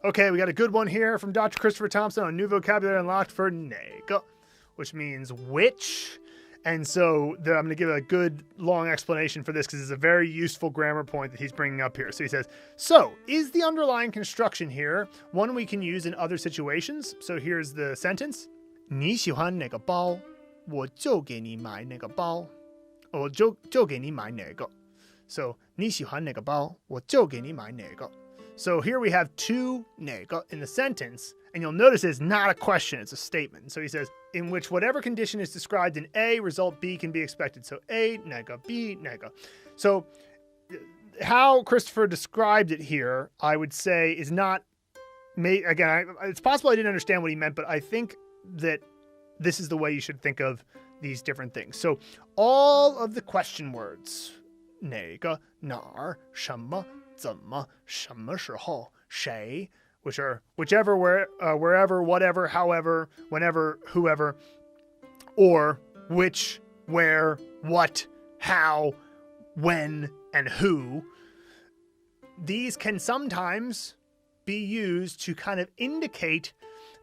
Okay, we got a good one here from Dr. Christopher Thompson on New Vocabulary Unlocked for nǎge, which means which. And so I'm going to give a good long explanation for this because it's a very useful grammar point that he's bringing up here. So he says, so is the underlying construction here one we can use in other situations? So here's the sentence. 你喜欢哪个包，我就给你买哪个包。我就给你买哪个。So 你喜欢哪个包，我就给你买哪个。So here we have two nǎge in the sentence, and you'll notice it's not a question, it's a statement. So he says, in which whatever condition is described in A, result B can be expected. So A, nǎge, B, nǎge. So how Christopher described it here, I would say, is not, again, it's possible I didn't understand what he meant, but I think that this is the way you should think of these different things. So all of the question words, 哪个, 哪儿, 什么, 怎么, 什么时候, 谁, which are whichever, wherever, whatever, however, whenever, whoever, or which, where, what, how, when, and who. These can sometimes be used to kind of indicate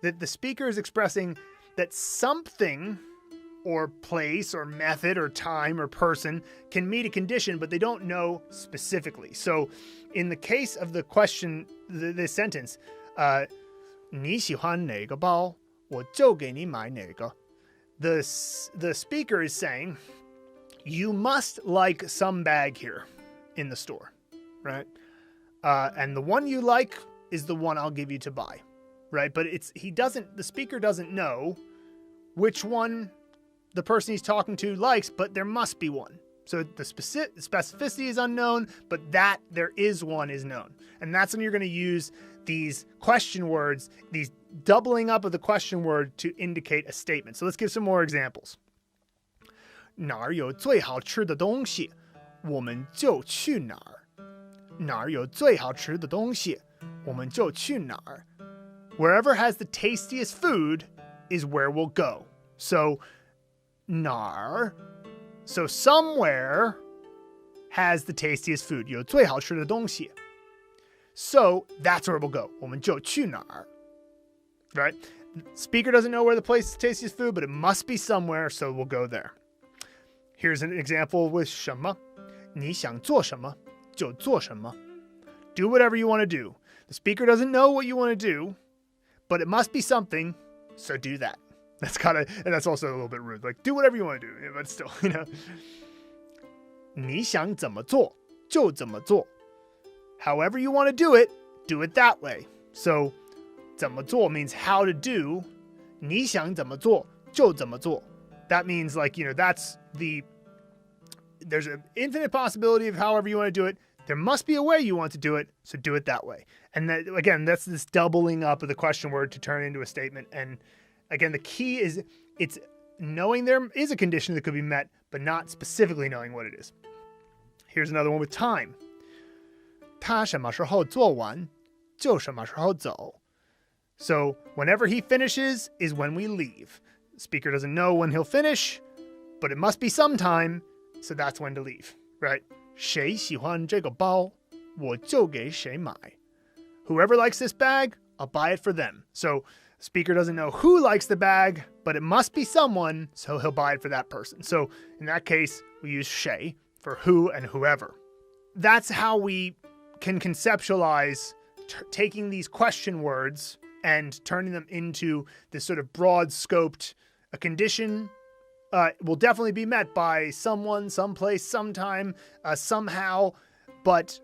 that the speaker is expressing that something or place or method or time or person can meet a condition, but they don't know specifically. So in the case of the question, this sentence, 你喜欢哪个包，我就给你买哪个. The speaker is saying, you must like some bag here in the store, right? And the one you like is the one I'll give you to buy, right? But the speaker doesn't know which one the person he's talking to likes, but there must be one. So the specificity is unknown, but that there is one is known. And that's when you're going to use these question words, these doubling up of the question word to indicate a statement. So let's give some more examples. 哪儿有最好吃的东西，我们就去哪儿。哪儿有最好吃的东西，我们就去哪儿。Wherever has the tastiest food is where we'll go. So 哪儿, so somewhere has the tastiest food. 有最好吃的东西. So that's where we'll go. 我们就去哪儿. Right? Speaker doesn't know where the place is the tastiest food, but it must be somewhere, so we'll go there. Here's an example with 什么. 你想做什么，就做什么. Do whatever you want to do. The speaker doesn't know what you want to do, but it must be something, so do that. And that's also a little bit rude. Like, do whatever you want to do, but still, 你想怎么做，就怎么做. However you want to do it that way. So, 怎么做 means how to do. 你想怎么做，就怎么做. That means there's an infinite possibility of however you want to do it. There must be a way you want to do it, so do it that way. And that, again, that's this doubling up of the question word to turn into a statement. And again, the key is it's knowing there is a condition that could be met, but not specifically knowing what it is. Here's another one with time. 他什么时候做完，就什么时候走. So whenever he finishes is when we leave. The speaker doesn't know when he'll finish, but it must be sometime, so that's when to leave, right? 谁喜欢这个包，我就给谁买. Whoever likes this bag, I'll buy it for them. So speaker doesn't know who likes the bag, but it must be someone, so he'll buy it for that person. So in that case, we use 谁 for who and whoever. That's how we can conceptualize taking these question words and turning them into this sort of broad-scoped, a condition will definitely be met by someone, someplace, sometime, somehow, but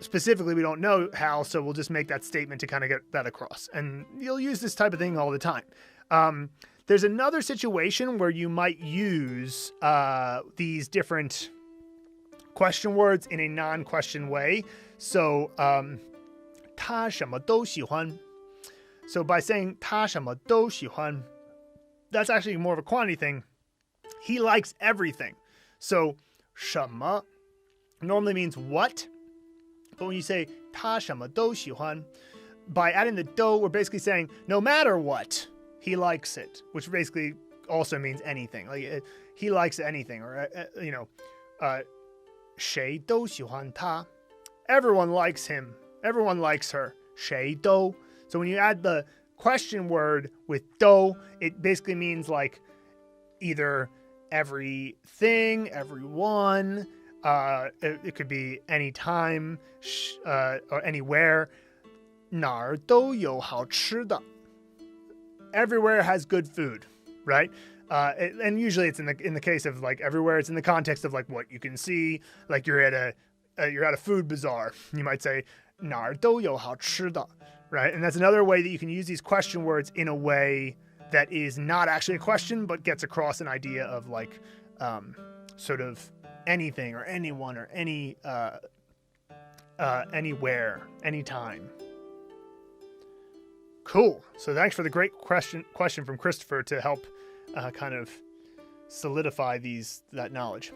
specifically we don't know how, so we'll just make that statement to kind of get that across. And you'll use this type of thing all the time. There's another situation where you might use these different question words in a non-question way. So, 他什么都喜欢. So by saying 他什么都喜欢, that's actually more of a quantity thing. He likes everything. So 什么 normally means what, but when you say 他什么都喜欢, by adding the do, we're basically saying no matter what, he likes it, which basically also means anything. Like he likes anything, or 谁都喜欢他. Everyone likes him. Everyone likes her. 谁都. So when you add the question word with do, it basically means like either everything, everyone, it could be anytime, or anywhere. 哪儿都有好吃的. Everywhere has good food, right? And usually it's in the case of like everywhere, it's in the context of like what you can see. Like you're at a food bazaar. You might say 哪儿都有好吃的, right? And that's another way that you can use these question words in a way that is not actually a question, but gets across an idea of like sort of anything or anyone or anywhere, anytime. Cool. So thanks for the great question from Christopher to help kind of solidify that knowledge.